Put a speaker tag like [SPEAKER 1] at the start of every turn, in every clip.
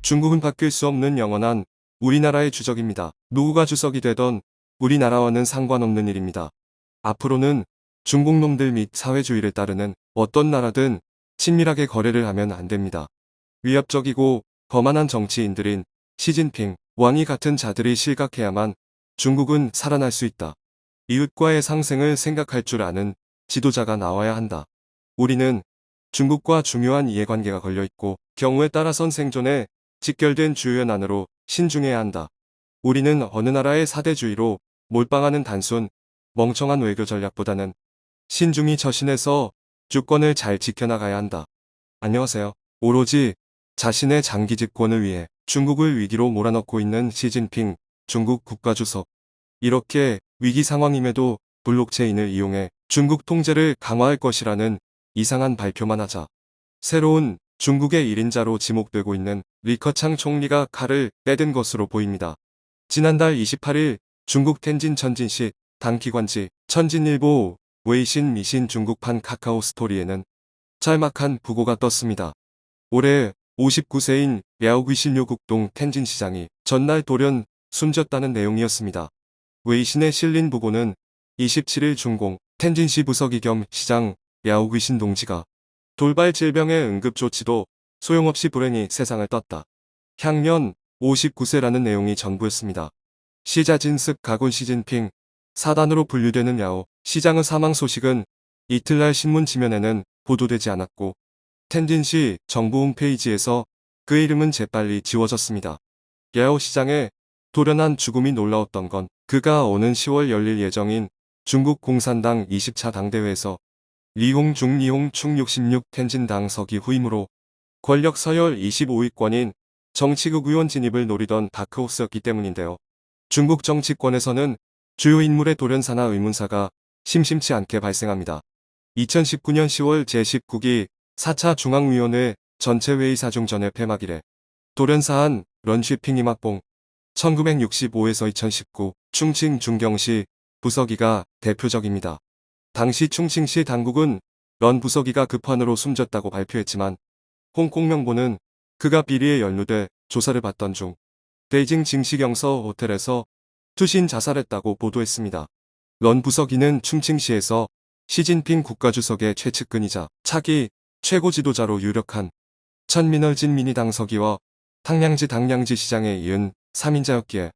[SPEAKER 1] 중국은 바뀔 수 없는 영원한 우리나라의 주적입니다. 누구가 주석이 되던 우리나라와는 상관없는 일입니다. 앞으로는 중국 놈들 및 사회주의를 따르는 어떤 나라든 친밀하게 거래를 하면 안 됩니다. 위압적이고 거만한 정치인들인 시진핑, 왕이 같은 자들이 실각해야만 중국은 살아날 수 있다. 이웃과의 상생을 생각할 줄 아는 지도자가 나와야 한다. 우리는 중국과 중요한 이해관계가 걸려있고 경우에 따라선 생존에 직결된 주요연 안으로 신중해야 한다. 우리는 어느 나라의 사대주의로 몰빵하는 단순 멍청한 외교 전략보다는 신중히 처신해서 주권을 잘 지켜나가야 한다. 안녕하세요. 오로지 자신의 장기 집권을 위해 중국을 위기로 몰아넣고 있는 시진핑 중국 국가주석. 이렇게 위기 상황임에도 블록체인을 이용해 중국 통제를 강화할 것이라는 이상한 발표만 하자 새로운 중국의 1인자로 지목되고 있는 리커창 총리가 칼을 빼든 것으로 보입니다. 지난달 28일 중국 텐진 천진시 당기관지 천진일보 웨이신 미신 중국판 카카오 스토리에는 짤막한 부고가 떴습니다. 올해 59세인 랴오귀신료국동 텐진시장이 전날 돌연 숨졌다는 내용이었습니다. 웨이신에 실린 부고는 27일 중공 텐진시 부서기 겸 시장 랴오귀신 동지가 돌발 질병의 응급조치도 소용없이 불행히 세상을 떴다. 향년 59세라는 내용이 전부였습니다. 시자진습 가군 시진핑 사단으로 분류되는 랴오 시장의 사망 소식은 이틀날 신문 지면에는 보도되지 않았고 텐진시 정부 홈페이지에서 그의 이름은 재빨리 지워졌습니다. 랴오 시장의 돌연한 죽음이 놀라웠던 건 그가 오는 10월 열릴 예정인 중국 공산당 20차 당대회에서 리홍중 리홍충 66 텐진당 서기 후임으로 권력 서열 25위권인 정치국 의원 진입을 노리던 다크호스였기 때문인데요. 중국 정치권에서는 주요 인물의 돌연사나 의문사가 심심치 않게 발생합니다. 2019년 10월 제19기 4차 중앙위원회 전체회의 사중 전회 폐막 이래 돌연사한 런취핑 이막봉 1965에서 2019 충칭 중경시 부서기가 대표적입니다. 당시 충칭시 당국은 런 부서기가 급환으로 숨졌다고 발표했지만 홍콩 명보는 그가 비리에 연루돼 조사를 받던 중 베이징 징시경서 호텔에서 투신 자살했다고 보도했습니다. 런 부서기는 충칭시에서 시진핑 국가주석의 최측근이자 차기 최고 지도자로 유력한 천민얼진 민희당 서기와 탕량지 당량지 시장에 이은 3인자였기에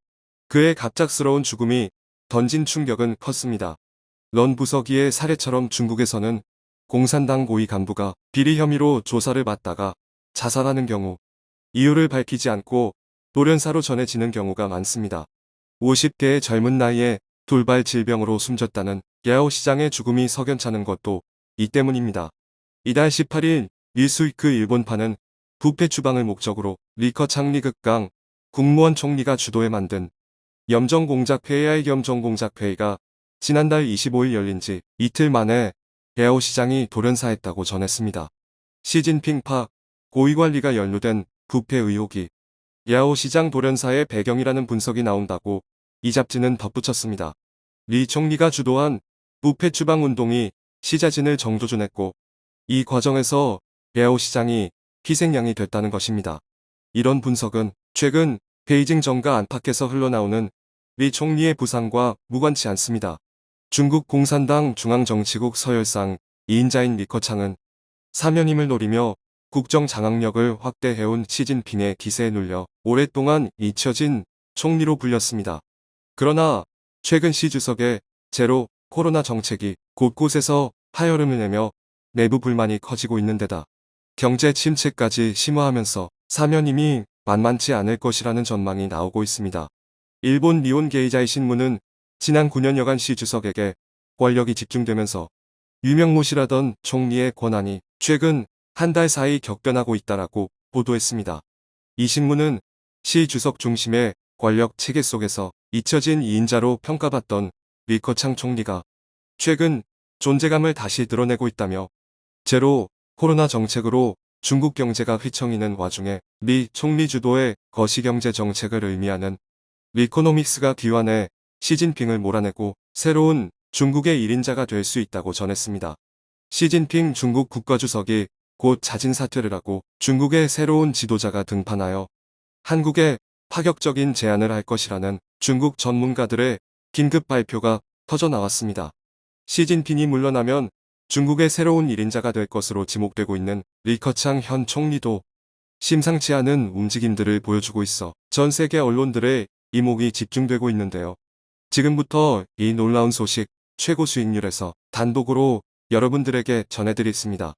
[SPEAKER 1] 그의 갑작스러운 죽음이 던진 충격은 컸습니다. 런 부서기의 사례처럼 중국에서는 공산당 고위 간부가 비리 혐의로 조사를 받다가 자살하는 경우 이유를 밝히지 않고 돌연사로 전해지는 경우가 많습니다. 50대의 젊은 나이에 돌발 질병으로 숨졌다는 랴오 시장의 죽음이 석연찮은 것도 이 때문입니다. 이달 18일 뉴스위크 일본판은 부패 추방을 목적으로 리커창 리극강 국무원 총리가 주도해 만든 염정공작회의 염정공작회의가 지난달 25일 열린 지 이틀 만에 랴오 시장이 돌연사했다고 전했습니다. 시진핑 파 고위관리가 연루된 부패 의혹이 랴오 시장 돌연사의 배경이라는 분석이 나온다고 이 잡지는 덧붙였습니다. 리 총리가 주도한 부패 추방 운동이 시자진을 정조준했고 이 과정에서 랴오 시장이 희생양이 됐다는 것입니다. 이런 분석은 최근 베이징 정가 안팎에서 흘러나오는 리 총리의 부상과 무관치 않습니다. 중국 공산당 중앙정치국 서열상 2인자인 리커창은 사면임을 노리며 국정 장악력을 확대해온 시진핑의 기세에 눌려 오랫동안 잊혀진 총리로 불렸습니다. 그러나 최근 시 주석의 제로 코로나 정책이 곳곳에서 파열음을 내며 내부 불만이 커지고 있는 데다 경제 침체까지 심화하면서 사면임이 만만치 않을 것이라는 전망이 나오고 있습니다. 일본 니온 게이자이 신문은 지난 9년여간 시 주석에게 권력이 집중되면서 유명무실하던 총리의 권한이 최근 한 달 사이 격변하고 있다라고 보도했습니다. 이 신문은 시 주석 중심의 권력 체계 속에서 잊혀진 2인자로 평가받던 리커창 총리가 최근 존재감을 다시 드러내고 있다며 제로 코로나 정책으로 중국 경제가 휘청이는 와중에 리 총리 주도의 거시경제 정책을 의미하는 리코노믹스가 귀환해 시진핑을 몰아내고 새로운 중국의 1인자가 될 수 있다고 전했습니다. 시진핑 중국 국가주석이 곧 자진 사퇴를 하고 중국의 새로운 지도자가 등판하여 한국에 파격적인 제안을 할 것이라는 중국 전문가들의 긴급 발표가 터져나왔습니다. 시진핑이 물러나면 중국의 새로운 1인자가 될 것으로 지목되고 있는 리커창 현 총리도 심상치 않은 움직임들을 보여주고 있어 전 세계 언론들의 이목이 집중되고 있는데요. 지금부터 이 놀라운 소식 최고 수익률에서 단독으로 여러분들에게 전해드리겠습니다.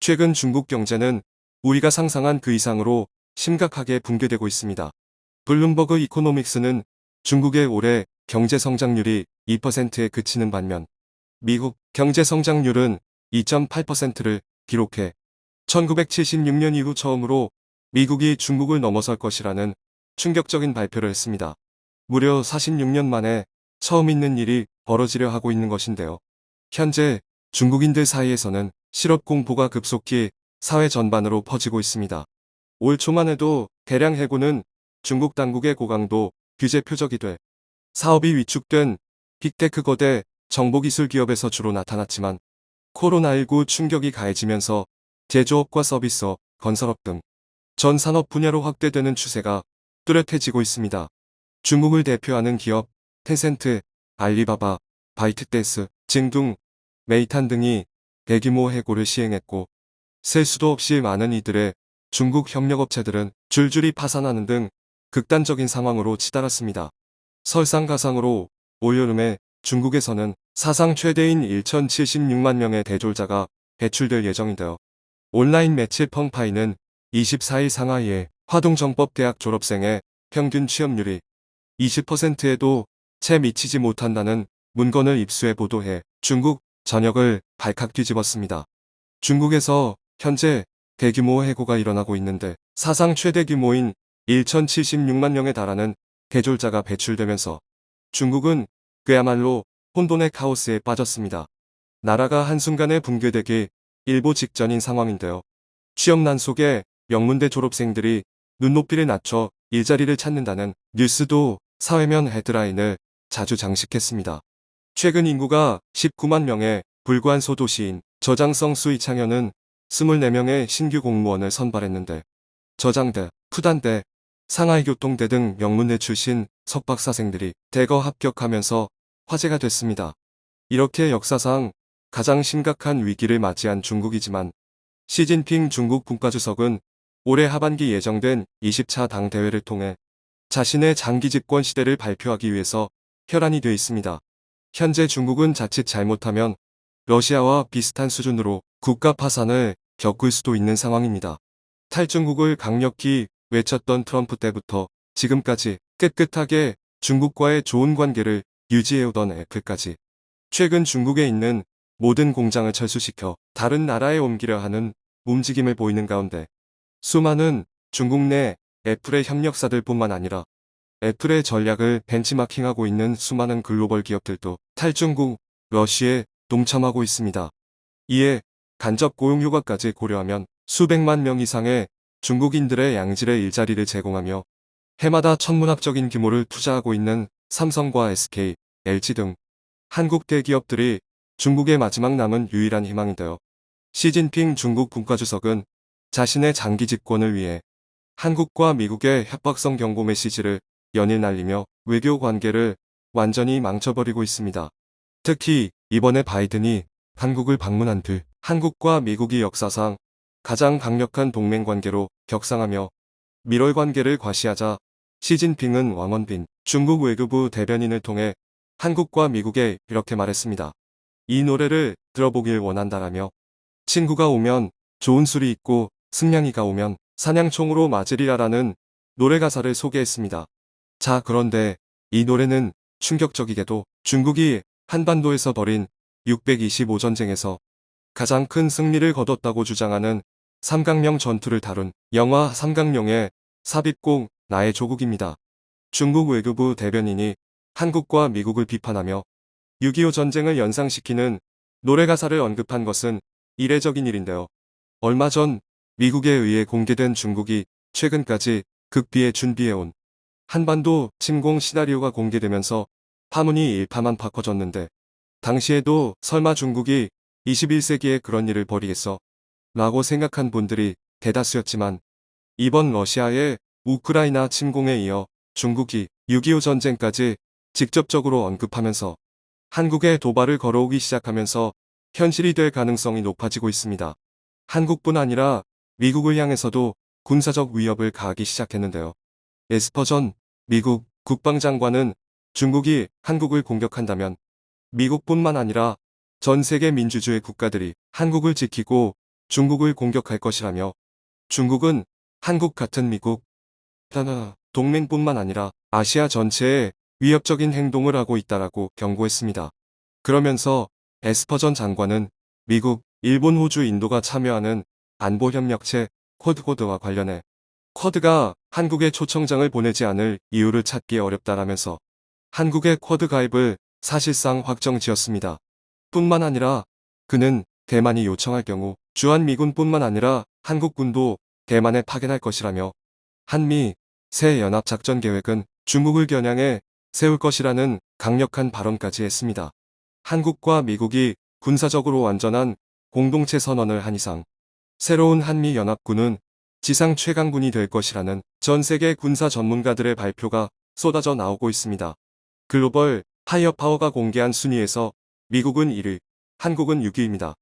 [SPEAKER 1] 최근 중국 경제는 우리가 상상한 그 이상으로 심각하게 붕괴되고 있습니다. 블룸버그 이코노믹스는 중국의 올해 경제 성장률이 2%에 그치는 반면 미국 경제 성장률은 2.8%를 기록해 1976년 이후 처음으로 미국이 중국을 넘어설 것이라는 충격적인 발표를 했습니다. 무려 46년 만에 처음 있는 일이 벌어지려 하고 있는 것인데요. 현재 중국인들 사이에서는 실업 공포가 급속히 사회 전반으로 퍼지고 있습니다. 올 초만 해도 대량 해고는 중국 당국의 고강도 규제 표적이 돼 사업이 위축된 빅테크 거대 정보기술 기업에서 주로 나타났지만 코로나19 충격이 가해지면서 제조업과 서비스업, 건설업 등 전 산업 분야로 확대되는 추세가 뚜렷해지고 있습니다. 중국을 대표하는 기업 텐센트, 알리바바, 바이트댄스, 징둥, 메이탄 등이 대규모 해고를 시행했고 셀 수도 없이 많은 이들의 중국 협력업체들은 줄줄이 파산하는 등 극단적인 상황으로 치달았습니다. 설상가상으로 올여름에 중국에서는 사상 최대인 1,076만 명의 대졸자가 배출될 예정인데요. 온라인 매체 펑파이는 24일 상하이의 화동정법대학 졸업생의 평균 취업률이 20%에도 채 미치지 못한다는 문건을 입수해 보도해 중국 전역을 발칵 뒤집었습니다. 중국에서 현재 대규모 해고가 일어나고 있는데 사상 최대 규모인 1,076만 명에 달하는 대졸자가 배출되면서 중국은 그야말로 혼돈의 카오스에 빠졌습니다. 나라가 한순간에 붕괴되기 일보 직전인 상황인데요. 취업난 속에 명문대 졸업생들이 눈높이를 낮춰 일자리를 찾는다는 뉴스도 사회면 헤드라인을 자주 장식했습니다. 최근 인구가 19만 명에 불과한 소도시인 저장성 수이창현은 24명의 신규 공무원을 선발했는데 저장대, 푸단대, 상하이교통대 등 명문대 출신 석박사생들이 대거 합격하면서 화제가 됐습니다. 이렇게 역사상 가장 심각한 위기를 맞이한 중국이지만 시진핑 중국 국가주석은 올해 하반기 예정된 20차 당대회를 통해 자신의 장기 집권 시대를 발표하기 위해서 혈안이 돼 있습니다. 현재 중국은 자칫 잘못하면 러시아와 비슷한 수준으로 국가 파산을 겪을 수도 있는 상황입니다. 탈중국을 강력히 외쳤던 트럼프 때부터 지금까지 깨끗하게 중국과의 좋은 관계를 유지해오던 애플까지 최근 중국에 있는 모든 공장을 철수시켜 다른 나라에 옮기려 하는 움직임을 보이는 가운데 수많은 중국 내 애플의 협력사들 뿐만 아니라 애플의 전략을 벤치마킹하고 있는 수많은 글로벌 기업들도 탈중국, 러시에 동참하고 있습니다. 이에 간접 고용 효과까지 고려하면 수백만 명 이상의 중국인들의 양질의 일자리를 제공하며 해마다 천문학적인 규모를 투자하고 있는 삼성과 SK, LG 등 한국 대기업들이 중국의 마지막 남은 유일한 희망인데요. 시진핑 중국 국가주석은 자신의 장기 집권을 위해 한국과 미국의 협박성 경고 메시지를 연일 날리며 외교 관계를 완전히 망쳐버리고 있습니다. 특히 이번에 바이든이 한국을 방문한 뒤 한국과 미국이 역사상 가장 강력한 동맹 관계로 격상하며 밀월 관계를 과시하자 시진핑은 왕원빈 중국 외교부 대변인을 통해 한국과 미국에 이렇게 말했습니다. 이 노래를 들어보길 원한다라며 친구가 오면 좋은 술이 있고 승냥이가 오면 사냥총으로 맞으리라라는 노래 가사를 소개했습니다. 자, 그런데 이 노래는 충격적이게도 중국이 한반도에서 벌인 625전쟁에서 가장 큰 승리를 거뒀다고 주장하는 삼강령 전투를 다룬 영화 삼강령의 삽입곡 나의 조국입니다. 중국 외교부 대변인이 한국과 미국을 비판하며 6.25 전쟁을 연상시키는 노래 가사를 언급한 것은 이례적인 일인데요. 얼마 전 미국에 의해 공개된 중국이 최근까지 극비에 준비해온 한반도 침공 시나리오가 공개되면서 파문이 일파만파 커졌는데 당시에도 설마 중국이 21세기에 그런 일을 벌이겠어 라고 생각한 분들이 대다수였지만 이번 러시아의 우크라이나 침공에 이어 중국이 6.25 전쟁까지 직접적으로 언급하면서 한국에 도발을 걸어오기 시작하면서 현실이 될 가능성이 높아지고 있습니다. 한국뿐 아니라 미국을 향해서도 군사적 위협을 가하기 시작했는데요. 에스퍼 전 미국 국방장관은 중국이 한국을 공격한다면 미국뿐만 아니라 전 세계 민주주의 국가들이 한국을 지키고 중국을 공격할 것이라며 중국은 한국 같은 미국, 동맹뿐만 아니라 아시아 전체에 위협적인 행동을 하고 있다라고 경고했습니다. 그러면서 에스퍼 전 장관은 미국, 일본, 호주, 인도가 참여하는 안보협력체 쿼드와 관련해 쿼드가 한국에 초청장을 보내지 않을 이유를 찾기 어렵다라면서 한국의 쿼드 가입을 사실상 확정지었습니다. 뿐만 아니라 그는 대만이 요청할 경우 주한미군뿐만 아니라 한국군도 대만에 파견할 것이라며 한미 새 연합작전 계획은 중국을 겨냥해 세울 것이라는 강력한 발언까지 했습니다. 한국과 미국이 군사적으로 완전한 공동체 선언을 한 이상 새로운 한미연합군은 지상 최강군이 될 것이라는 전 세계 군사 전문가들의 발표가 쏟아져 나오고 있습니다. 글로벌 파이어파워가 공개한 순위에서 미국은 1위, 한국은 6위입니다.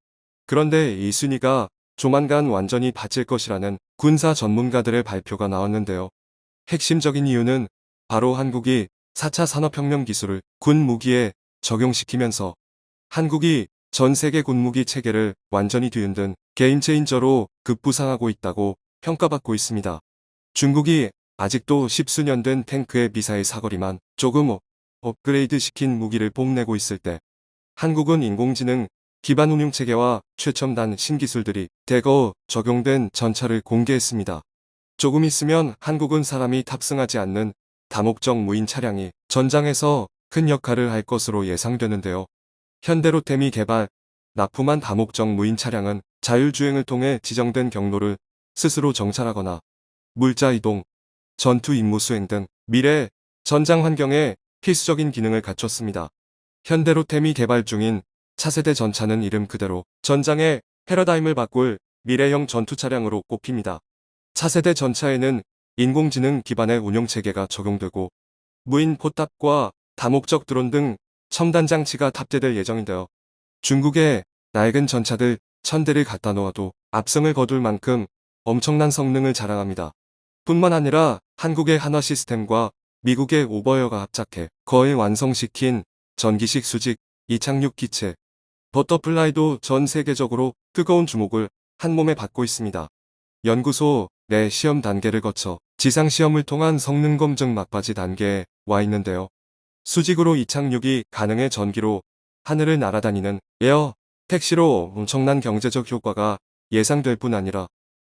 [SPEAKER 1] 그런데 이 순위가 조만간 완전히 바뀔 것이라는 군사 전문가들의 발표가 나왔는데요. 핵심적인 이유는 바로 한국이 4차 산업혁명 기술을 군 무기에 적용시키면서 한국이 전 세계 군무기 체계를 완전히 뒤흔든 게임체인저로 급부상하고 있다고 평가받고 있습니다. 중국이 아직도 10수년 된 탱크의 미사일 사거리만 조금 업그레이드 시킨 무기를 뽐내고 있을 때 한국은 인공지능 기반 운용체계와 최첨단 신기술들이 대거 적용된 전차를 공개했습니다. 조금 있으면 한국은 사람이 탑승하지 않는 다목적 무인 차량이 전장에서 큰 역할을 할 것으로 예상되는데요. 현대로템이 개발, 납품한 다목적 무인 차량은 자율주행을 통해 지정된 경로를 스스로 정찰하거나 물자 이동, 전투 임무 수행 등 미래 전장 환경에 필수적인 기능을 갖췄습니다. 현대로템이 개발 중인 차세대 전차는 이름 그대로 전장의 패러다임을 바꿀 미래형 전투 차량으로 꼽힙니다. 차세대 전차에는 인공지능 기반의 운용체계가 적용되고 무인 포탑과 다목적 드론 등 첨단 장치가 탑재될 예정인데요. 중국의 낡은 전차들 1000대를 갖다 놓아도 압승을 거둘 만큼 엄청난 성능을 자랑합니다. 뿐만 아니라 한국의 한화 시스템과 미국의 오버웨어가 합작해 거의 완성시킨 전기식 수직 이착륙 기체 버터플라이도 전 세계적으로 뜨거운 주목을 한몸에 받고 있습니다. 연구소 내 시험 단계를 거쳐 지상시험을 통한 성능 검증 막바지 단계에 와 있는데요. 수직으로 이착륙이 가능해 전기로 하늘을 날아다니는 에어 택시로 엄청난 경제적 효과가 예상될 뿐 아니라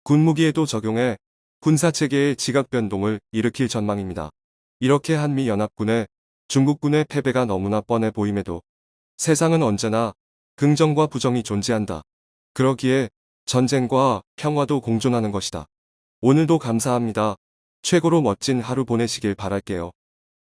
[SPEAKER 1] 군무기에도 적용해 군사체계의 지각 변동을 일으킬 전망입니다. 이렇게 한미연합군의 중국군의 패배가 너무나 뻔해 보임에도 세상은 언제나 긍정과 부정이 존재한다. 그러기에 전쟁과 평화도 공존하는 것이다. 오늘도 감사합니다. 최고로 멋진 하루 보내시길 바랄게요.